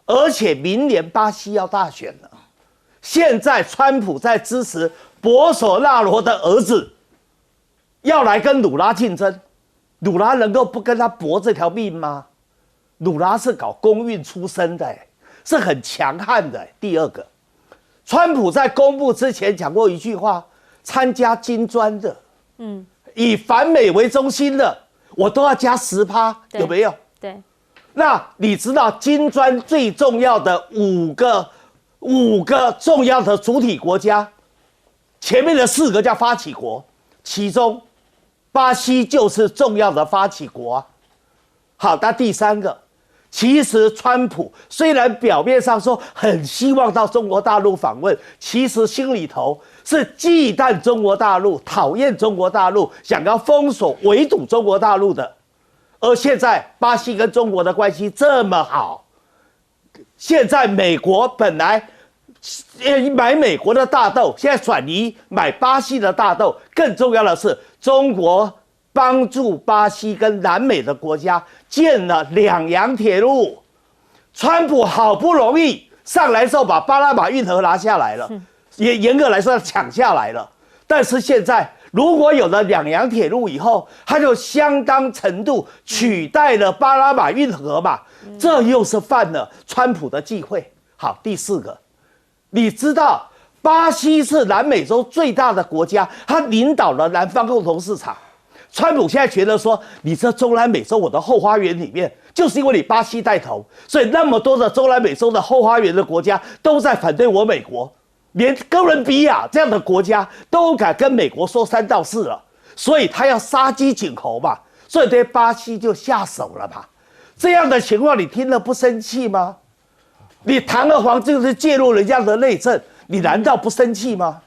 而且明年巴西要大选了，现在川普在支持博索纳罗的儿子要来跟鲁拉竞争，鲁拉能够不跟他搏这条命吗？鲁拉是搞公运出身的，是很强悍的。第二个，川普在公布之前讲过一句话：参加金砖的，以反美为中心的，我都要加10%，有没有？对。那你知道金砖最重要的五个重要的主体国家，前面的4个叫发起国，其中巴西就是重要的发起国啊。好，那第3个，其实川普虽然表面上说很希望到中国大陆访问，其实心里头是忌惮中国大陆，讨厌中国大陆，想要封锁围堵中国大陆的。而现在巴西跟中国的关系这么好，现在美国本来买美国的大豆，现在转移买巴西的大豆。更重要的是，中国帮助巴西跟南美的国家建了两洋铁路。川普好不容易上来之后，把巴拿马运河拿下来了，也严格来说抢下来了。但是现在，如果有了两洋铁路以后，它就相当程度取代了巴拿马运河嘛，这又是犯了川普的忌讳。好，第4个，你知道巴西是南美洲最大的国家，它领导了南方共同市场。川普现在觉得说，你这中南美洲我的后花园里面，就是因为你巴西带头，所以那么多的中南美洲的后花园的国家都在反对我美国。连哥伦比亚这样的国家都敢跟美国说3道4了，所以他要杀鸡儆猴嘛，所以对巴西就下手了嘛。这样的情况你听了不生气吗？你堂而皇之就是介入人家的内政，你难道不生气吗？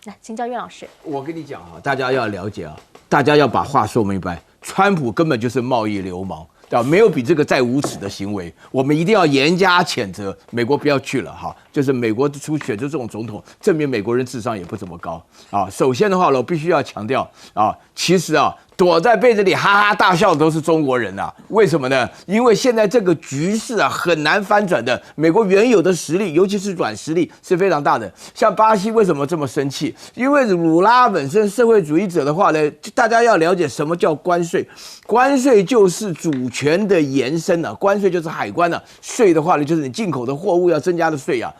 来，请教岳老师。我跟你讲啊，大家要了解啊，大家要把话说明白，川普根本就是贸易流氓。没有比这个再无耻的行为，我们一定要严加谴责。美国不要去了哈，就是美国选出这种总统，证明美国人智商也不怎么高啊。首先的话呢，我必须要强调啊，其实啊，躲在被子里哈哈大笑的都是中国人啊。为什么呢？因为现在这个局势啊很难翻转的。美国原有的实力，尤其是软实力是非常大的。像巴西为什么这么生气？因为鲁拉本身社会主义者的话呢，大家要了解什么叫关税。关税就是主权的延伸啊，关税就是海关啊，税的话呢就是你进口的货物要增加的税啊。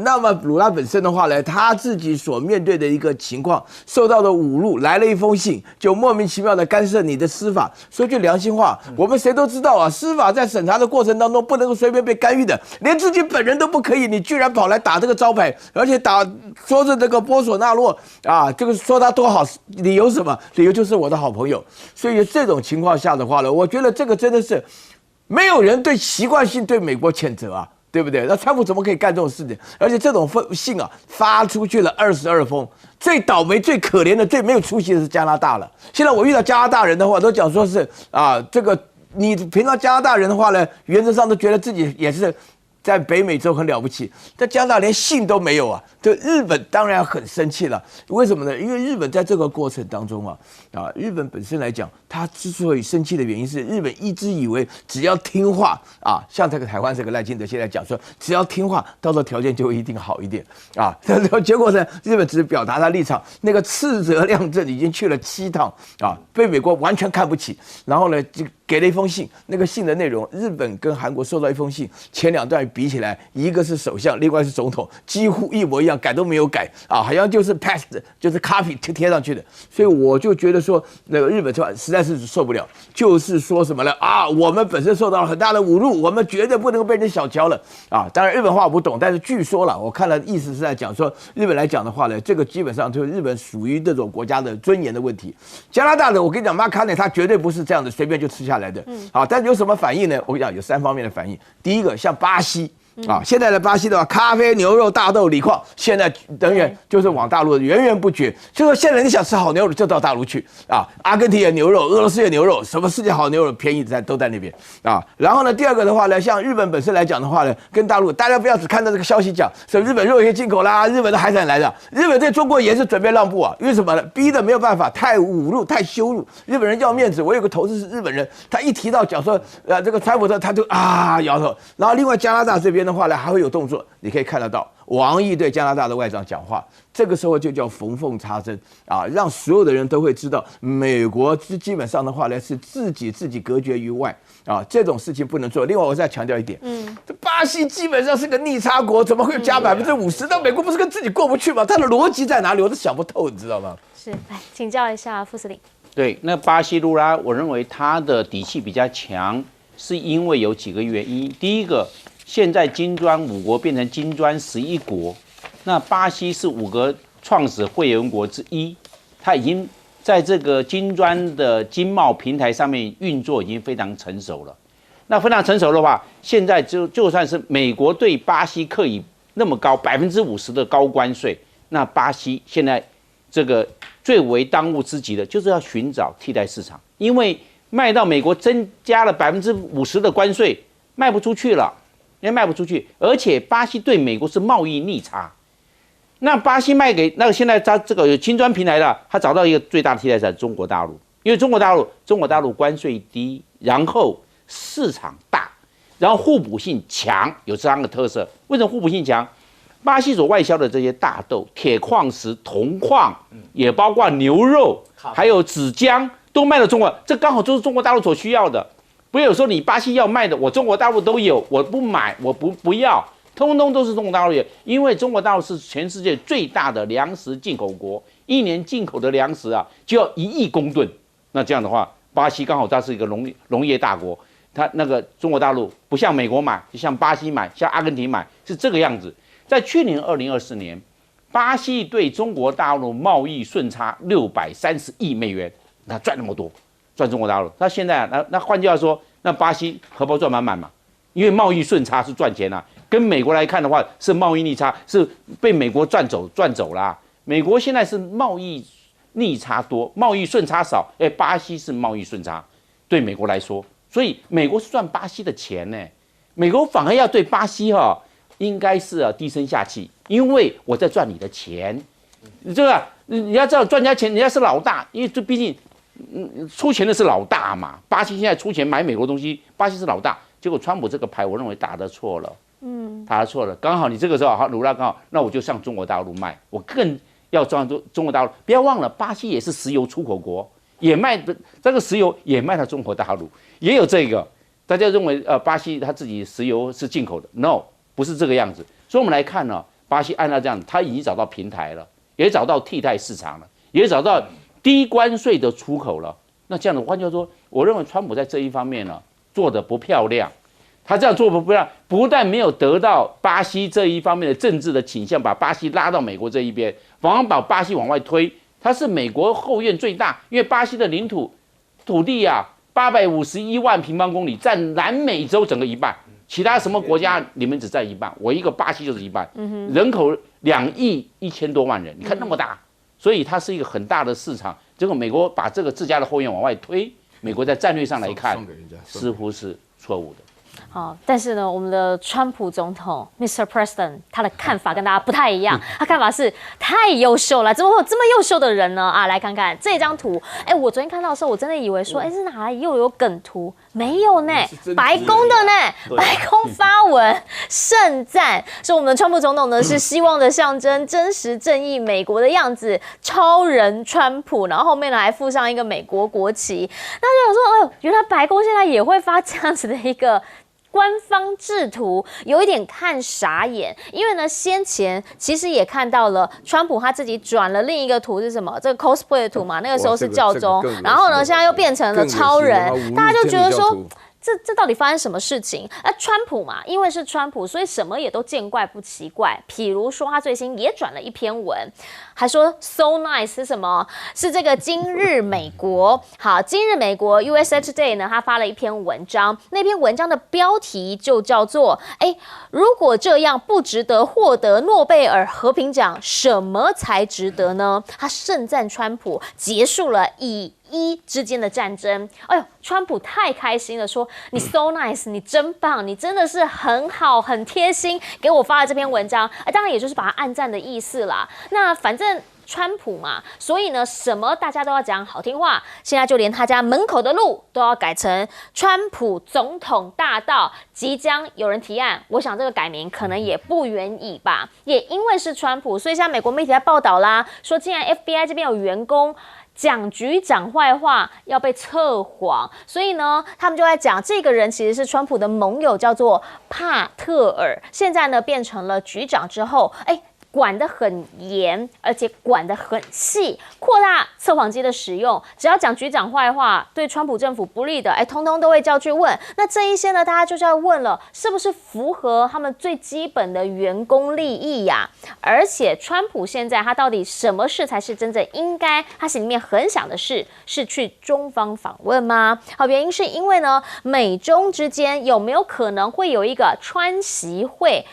那么鲁拉本身的话呢，他自己所面对的一个情况，受到的侮辱，来了一封信，就莫名其妙的干涉你的司法。说句良心话，我们谁都知道啊，司法在审查的过程当中不能够随便被干预的，连自己本人都不可以，你居然跑来打这个招牌，而且说是这个波索纳洛啊，这个说他多好，理由什么？理由就是我的好朋友。所以这种情况下的话呢，我觉得这个真的是没有人对习惯性对美国谴责啊，对不对？那川普怎么可以干这种事情？而且这种信啊发出去了22封，最倒霉、最可怜的、最没有出息的是加拿大了。现在我遇到加拿大人的话，都讲说是这个你平常加拿大人的话呢，原则上都觉得自己也是在北美洲很了不起，但加拿大连信都没有啊！这日本当然很生气了，为什么呢？因为日本在这个过程当中日本本身来讲，他之所以生气的原因是，日本一直以为只要听话像这个台湾这个赖清德现在讲说，只要听话，到时候条件就会一定好一点结果呢，日本只是表达他立场，那个斥责亮正已经去了7趟被美国完全看不起，然后呢就给了一封信，那个信的内容，日本跟韩国收到一封信，前2段比起来，一个是首相，另外是总统，几乎一模一样，改都没有改啊，好像就是 pass 就是 copy 贴上去的。所以我就觉得说，那个日本这实在是受不了，就是说什么呢啊，我们本身受到了很大的侮辱，我们绝对不能够被人小瞧了啊。当然日本话我不懂，但是据说了，我看了意思是在讲说，日本来讲的话呢，这个基本上就是日本属于这种国家的尊严的问题。加拿大的，我跟你讲，马卡内他绝对不是这样的随便就吃下来的。好，但是有什么反应呢？我跟你讲，有3方面的反应。第一个，像巴西。现在的巴西的话，咖啡、牛肉、大豆、锂矿，现在人员就是往大陆源源不绝。就说现在你想吃好牛肉，就到大陆去啊。阿根廷的牛肉、俄罗斯的牛肉，什么世界好牛肉便宜都在那边啊。然后呢，第二个的话呢，像日本本身来讲的话呢，跟大陆大家不要只看到这个消息讲，说日本肉也进口啦，日本的海产来的，日本对中国也是准备让步啊。为什么呢？逼得没有办法，太侮辱、太羞辱，日本人要面子。我有个同事是日本人，他一提到讲说这个川普他就摇头。然后另外加拿大这边的话呢，还会有动作，你可以看得到，王毅对加拿大的外长讲话，这个时候就叫缝缝插针啊，让所有的人都会知道，美国基本上的话呢是自己隔绝于外啊，这种事情不能做。另外，我再强调一点，这巴西基本上是个逆差国，怎么会加50%？那美国不是跟自己过不去吗？它的逻辑在哪里？我都想不透，你知道吗？是，来请教一下副司令。对，那巴西卢拉，我认为他的底气比较强，是因为有几个原因。第一个，现在金砖5国变成金砖11国，那巴西是5个创始会员国之一，它已经在这个金砖的经贸平台上面运作已经非常成熟了。那非常成熟的话，现在就算是美国对巴西课以那么高50%的高关税，那巴西现在这个最为当务之急的就是要寻找替代市场，因为卖到美国增加了50%的关税，卖不出去了。因为卖不出去，而且巴西对美国是贸易逆差，那巴西卖给那个现在它这个有金砖平台的，它找到一个最大的替代是中国大陆，因为中国大陆关税低，然后市场大，然后互补性强，有这3个特色。为什么互补性强？巴西所外销的这些大豆、铁矿石、铜矿，也包括牛肉，还有纸浆，都卖到中国，这刚好就是中国大陆所需要的。不要有说你巴西要卖的，我中国大陆都有，我不买，我不要，通通都是中国大陆有，因为中国大陆是全世界最大的粮食进口国，一年进口的粮食就要1亿公吨。那这样的话，巴西刚好它是一个农业大国，它那个中国大陆不像美国买，就像巴西买，像阿根廷买，是这个样子。在去年2024年，巴西对中国大陆贸易顺差630亿美元，那赚那么多。赚中国大陆，那现在那换句话说，那巴西荷包赚满满嘛，因为贸易顺差是赚钱跟美国来看的话是贸易逆差，是被美国赚走啦。美国现在是贸易逆差多，贸易顺差少，巴西是贸易顺差，对美国来说，所以美国是赚巴西的钱呢，美国反而要对巴西应该是低声下气，因为我在赚你的钱，这个你要知道赚人家钱，人家是老大，因为这毕竟。出钱的是老大嘛，巴西现在出钱买美国东西，巴西是老大，结果川普这个牌，我认为打得错了，打得错了，刚好你这个时候好，卢拉刚好，那我就上中国大陆卖，我更要赚中国大陆，不要忘了，巴西也是石油出口国，也卖这个石油也卖到中国大陆，也有这个，大家认为巴西他自己石油是进口的 ，no， 不是这个样子，所以我们来看呢，巴西按照这样，他已经找到平台了，也找到替代市场了，也找到。低关税的出口了，那这样的换句话说，我认为川普在这一方面做得不漂亮，他这样做不漂亮，不但没有得到巴西这一方面的政治的倾向，把巴西拉到美国这一边，反而把巴西往外推。它是美国后院最大，因为巴西的土地851万平方公里，占南美洲整个一半，其他什么国家你们只占一半，我一个巴西就是一半，人口2亿1千多万人，你看那么大。所以它是一个很大的市场，结果美国把这个自家的后院往外推，美国在战略上来看，似乎是错误的。好，但是呢，我们的川普总统 Mr. President 他的看法跟大家不太一样，他看法是太优秀了，怎么会有这么优秀的人呢？来看看这张图，我昨天看到的时候，我真的以为说，是哪里又有梗图？没有呢，白宫的呢，白宫发文盛赞，说我们的川普总统呢是希望的象征，真实正义美国的样子，超人川普，然后后面呢还附上一个美国国旗。那就想说，哎呦，原来白宫现在也会发这样子的一个官方制图，有一点看傻眼，因为呢，先前其实也看到了川普他自己转了另一个图是什么？这个 cosplay 的图嘛，那个时候是教宗，然后呢，现在又变成了超人，大家就觉得说。这到底发生什么事情？川普嘛，因为是川普，所以什么也都见怪不奇怪。譬如说，他最新也转了一篇文，还说 so nice 是什么？是这个今日美国。好，今日美国 USA Today 呢，他发了一篇文章，那篇文章的标题就叫做如果这样不值得获得诺贝尔和平奖，什么才值得呢？他盛赞川普结束了以一之间的战争。哎呦，川普太开心了，说你 so nice， 你真棒，你真的是很好，很贴心，给我发了这篇文章。当然也就是把他按赞的意思啦。那反正川普嘛，所以呢，什么大家都要讲好听话。现在就连他家门口的路都要改成川普总统大道，即将有人提案。我想这个改名可能也不远矣吧。也因为是川普，所以现在美国媒体在报道啦，说竟然 FBI 这边有员工讲局长坏话要被测谎，所以呢，他们就在讲这个人其实是川普的盟友，叫做帕特尔。现在呢，变成了局长之后，管得很严，而且管得很细，扩大测谎机的使用，只要讲局长坏话，对川普政府不利的，通通都会叫去问。那这一些呢，大家就是要问了，是不是符合他们最基本的员工利益呀？而且川普现在他到底什么事才是真正应该他心里面很想的事，是去中方访问吗？好，原因是因为呢，美中之间有没有可能会有一个川习会？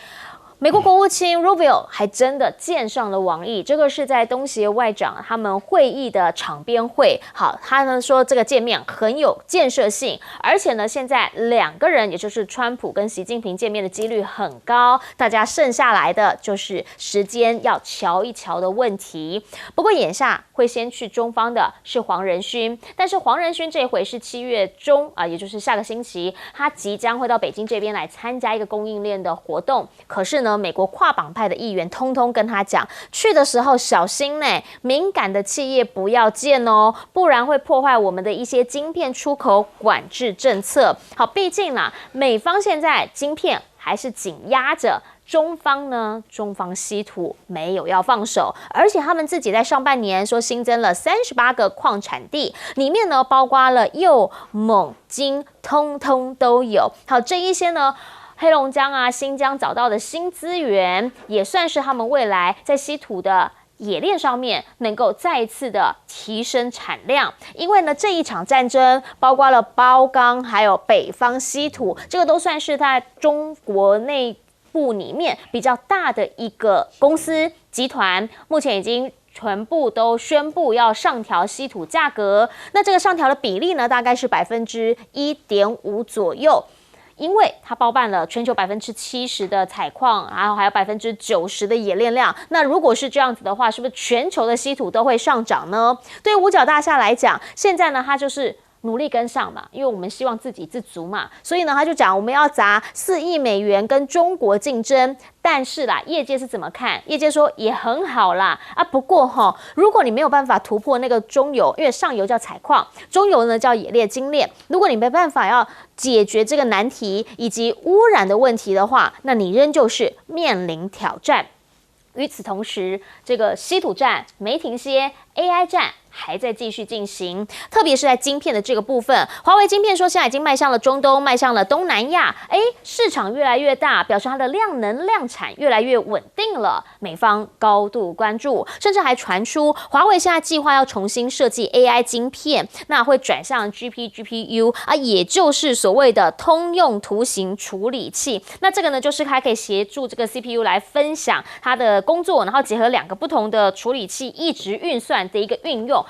美国国务卿 Rubio 还真的见上了王毅，这个是在东协外长他们会议的场边会。好，他呢说这个见面很有建设性，而且呢，现在两个人，也就是川普跟习近平见面的几率很高，大家剩下来的就是时间要瞧一瞧的问题。不过眼下会先去中方的是黄仁勋，但是黄仁勋这回是7月中啊，也就是下个星期，他即将会到北京这边来参加一个供应链的活动。可是呢，美国跨党派的议员通通跟他讲，去的时候小心呢，敏感的企业不要见哦，不然会破坏我们的一些晶片出口管制政策。好，毕竟啦，美方现在晶片还是紧压着。中方呢？中方稀土没有要放手，而且他们自己在上半年说新增了38个矿产地，里面呢包括了铀、锰、金，通通都有。好，这一些呢，黑龙江啊、新疆找到的新资源，也算是他们未来在稀土的冶炼上面能够再一次的提升产量。因为呢，这一场战争包括了包钢还有北方稀土，这个都算是在中国内部里面比较大的一个公司集团，目前已经全部都宣布要上调稀土价格。那这个上调的比例呢，大概是1.5%左右。因为它包办了全球70%的采矿，然后还有90%的冶炼量。那如果是这样子的话，是不是全球的稀土都会上涨呢？对五角大厦来讲，现在呢，它就是努力跟上嘛，因为我们希望自给自足嘛，所以呢，他就讲我们要砸4亿美元跟中国竞争。但是啦，业界是怎么看？业界说也很好啦啊，不过如果你没有办法突破那个中游，因为上游叫采矿，中游呢叫冶炼精炼，如果你没办法要解决这个难题以及污染的问题的话，那你仍旧是面临挑战。与此同时，这个稀土战没停歇， AI 战还在继续进行，特别是在晶片的这个部分，华为晶片说现在已经迈向了中东，迈向了东南亚，市场越来越大，表示它的量能量产越来越稳定了，美方高度关注，甚至还传出华为现在计划要重新设计 AI 晶片，那会转向 GPU 啊，也就是所谓的通用图形处理器。那这个呢，就是它可以协助这个 CPU 来分享它的工作，然后结合2个不同的处理器一直运算的一个运用。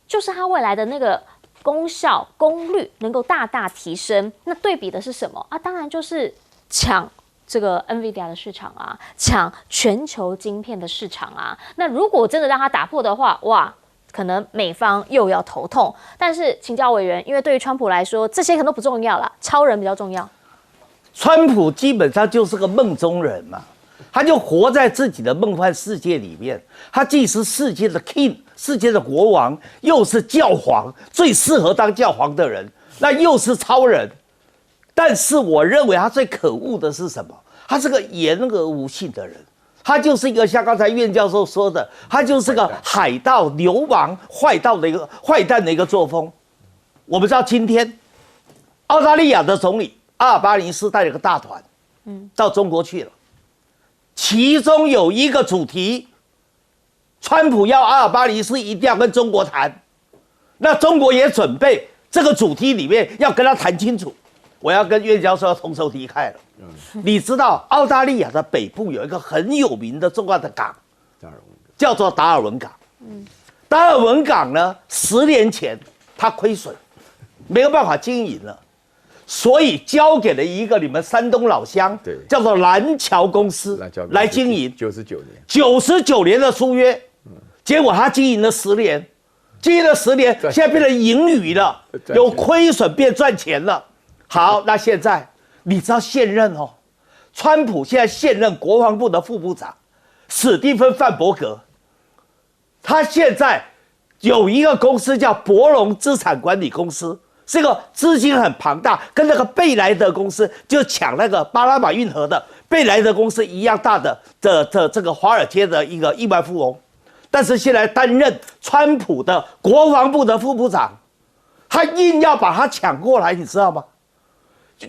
就是它未来的那个功效功率能够大大提升。那对比的是什么啊？当然就是抢这个 NVIDIA 的市场啊，抢全球晶片的市场啊。那如果真的让它打破的话，哇，可能美方又要头痛。但是请教委员，因为对于川普来说，这些可能都不重要啦，超人比较重要。川普基本上就是个梦中人嘛，他就活在自己的梦幻世界里面。他既是世界的 king， 世界的国王，又是教皇，最适合当教皇的人，那又是超人。但是我认为他最可恶的是什么？他是个言而无信的人，他就是一个像刚才苑教授说的，他就是个海盗、流氓、坏蛋的一个作风。我们知道今天澳大利亚的总理阿尔巴尼斯带了个大团，到中国去了，其中有一个主题，川普要阿尔巴尼斯一定要跟中国谈，那中国也准备这个主题里面要跟他谈清楚。我要跟苑教授要同仇敌忾了。你知道澳大利亚的北部有一个很有名的重要的港，叫做达尔文港。达尔文港呢，10年前它亏损，没有办法经营了，所以交给了一个你们山东老乡，叫做蓝桥公司来经营。99年的租约，结果他经营了10年，现在变成盈余了，由亏损变赚钱了。好，那现在你知道现任川普现在现任国防部的副部长史蒂芬·范伯格，他现在有一个公司叫博龙资产管理公司，是个资金很庞大，跟那个贝莱德公司就抢那个巴拿马运河的贝莱德公司一样大的这个华尔街的一个亿万富翁，但是现在担任川普的国防部的副部长，他硬要把他抢过来，你知道吗？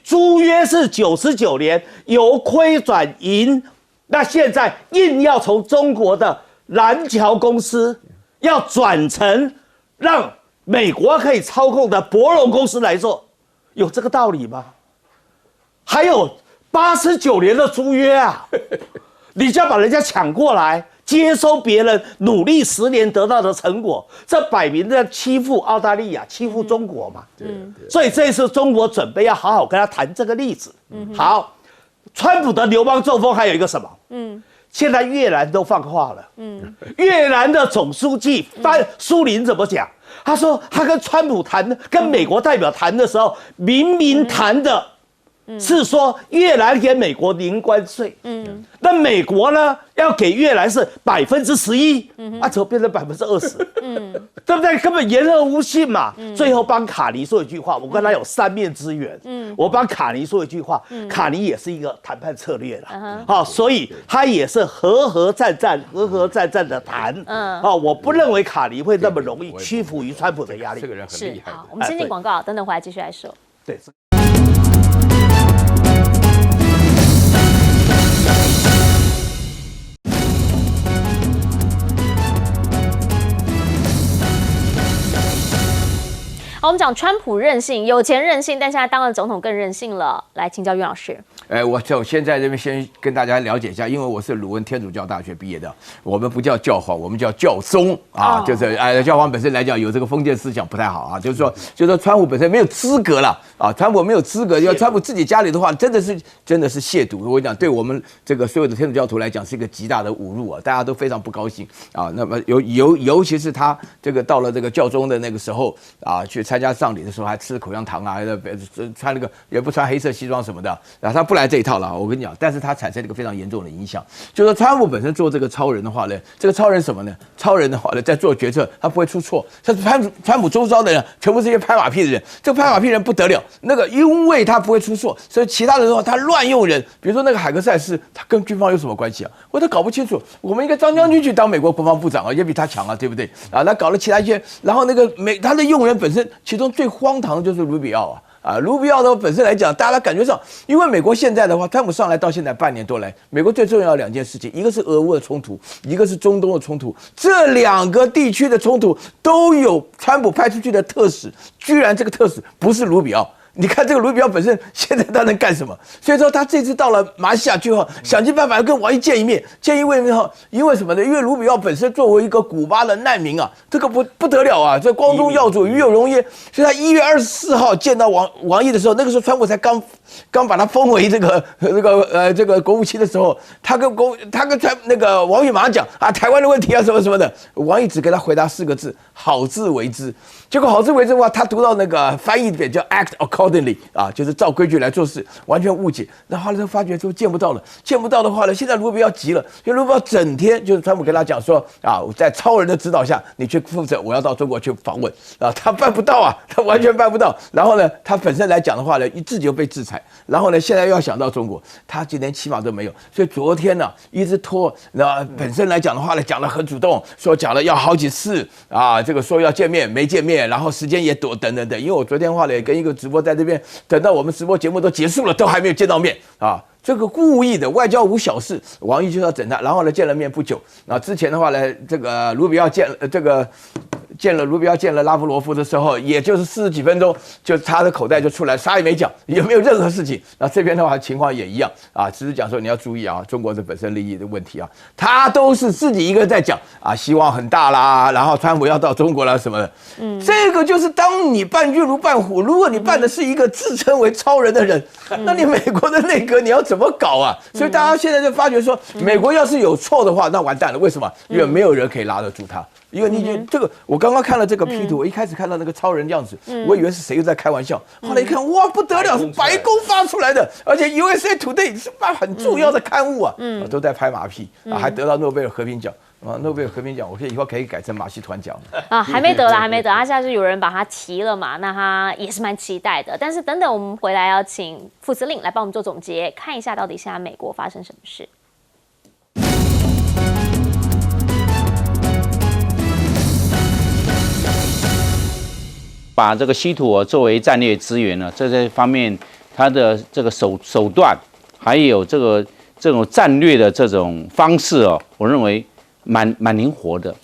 租约是99年，由亏转盈，那现在硬要从中国的蓝桥公司要转成让美国可以操控的博龙公司来做，有这个道理吗？还有89年的租约啊，你就要把人家抢过来，接收别人努力10年得到的成果，这摆明在欺负澳大利亚，欺负中国嘛。所以这一次中国准备要好好跟他谈这个例子。好，川普的流氓作风还有一个什么？现在越南都放话了。越南的总书记苏林怎么讲？他说他跟川普谈，跟美国代表谈的时候，明明谈的是说越南给美国零关税，那美国呢要给越南是11%，怎么变成20%？对不对？根本言而无信嘛。最后帮卡尼说一句话，我跟他有3面之缘。我帮卡尼说一句话，卡尼也是一个谈判策略了。好，所以他也是和和战战的谈。我不认为卡尼会那么容易屈服于川普的压力。这个人很厉害。好，我们先进广告，等等回来继续来说。对。好，我们讲川普任性，有钱任性，但现在当了总统更任性了。来，请教苑老师。我先在这边先跟大家了解一下，因为我是鲁汶天主教大学毕业的，我们不叫教皇，我们叫教宗啊，就是教皇本身来讲有这个封建思想不太好啊，就是说川普本身没有资格了啊，川普没有资格，要川普自己家里的话，真的是亵渎，我讲对我们这个所有的天主教徒来讲是一个极大的侮辱啊，大家都非常不高兴啊。那么尤其是他这个到了这个教宗的那个时候啊，去参加葬礼的时候还吃口香糖啊，穿那个也不穿黑色西装什么的，然后他不来这一套了。我跟你讲，但是他产生了一个非常严重的影响，就是说川普本身做这个超人的话呢，这个超人什么呢？超人的话呢，在做决策他不会出错。像川普周遭的人全部是一些拍马屁的人，这个拍马屁人不得了，那个因为他不会出错，所以其他人的话他乱用人，比如说那个海格赛斯，他跟军方有什么关系啊？我都搞不清楚。我们应该张将军去当美国国防部长啊，也比他强啊，对不对？啊，那搞了其他一些，然后那个他的用人本身，其中最荒唐的就是卢比奥啊，卢比奥的本身来讲，大家感觉上，因为美国现在的话，川普上来到现在半年多来，美国最重要的2件事情，一个是俄乌的冲突，一个是中东的冲突，这2个地区的冲突都有川普派出去的特使，居然这个特使不是卢比奥。你看这个卢比奥本身现在他能干什么？所以说他这次到了马来西亚去后，想尽办法要跟王毅见一面。见一面后，因为什么呢？因为卢比奥本身作为一个古巴的难民啊，这个不得了啊！这光宗耀祖、与有荣焉。所以他1月24号见到王毅的时候，那个时候川普才刚把他封为这个国务卿的时候，他跟那个王毅马上讲啊，台湾的问题啊什么什么的，王毅只给他回答4个字：好自为之。结果好自为之的话，他读到那个翻译点叫 act accordingly 啊，就是照规矩来做事，完全误解。然后后来就发觉说见不到的话呢，现在卢比奥急了，因为卢比奥整天就是川普跟他讲说啊，在超人的指导下，你去负责，我要到中国去访问啊，他办不到啊，他完全办不到。然后呢，他本身来讲的话呢，自己又被制裁，然后呢，现在又要想到中国，他今天起码都没有。所以昨天呢，一直拖，那本身来讲的话呢，讲得很主动，说讲了要好几次啊，这个说要见面没见面。然后时间也等，因为我昨天的话呢，也跟一个直播在这边，等到我们直播节目都结束了，都还没有见到面啊。这个故意的外交无小事，王毅就要整他。然后呢，见了面不久，然后之前的话呢，这个卢比奥见了拉夫罗夫的时候，也就是40几分钟，就他的口袋就出来，啥也没讲，也没有任何事情。那这边的话情况也一样啊，只是讲说你要注意啊，中国的本身利益的问题啊，他都是自己一个人在讲啊，希望很大啦，然后川普要到中国啦什么的。这个就是当你扮巨如扮虎，如果你扮的是一个自称为超人的人，那你美国的内阁你要怎么搞啊？所以大家现在就发觉说，美国要是有错的话，那完蛋了。为什么？因为没有人可以拉得住他。因为你这个，我刚刚看了这个 P 图，我一开始看到那个超人样子，我以为是谁又在开玩笑，后来一看，哇，不得了，是白宫发出来的，而且 USA Today 是很重要的刊物啊，都在拍马屁啊，还得到诺贝尔和平奖啊，诺贝尔和平奖，我以后可以改成马戏团奖啊，还没得，他现在是有人把他提了嘛，那他也是蛮期待的，但是等等我们回来要请副司令来帮我们做总结，看一下到底现在美国发生什么事。把这个稀土作为战略资源呢，这方面它的这个手段，还有这种战略的这种方式哦，我认为蛮灵活的。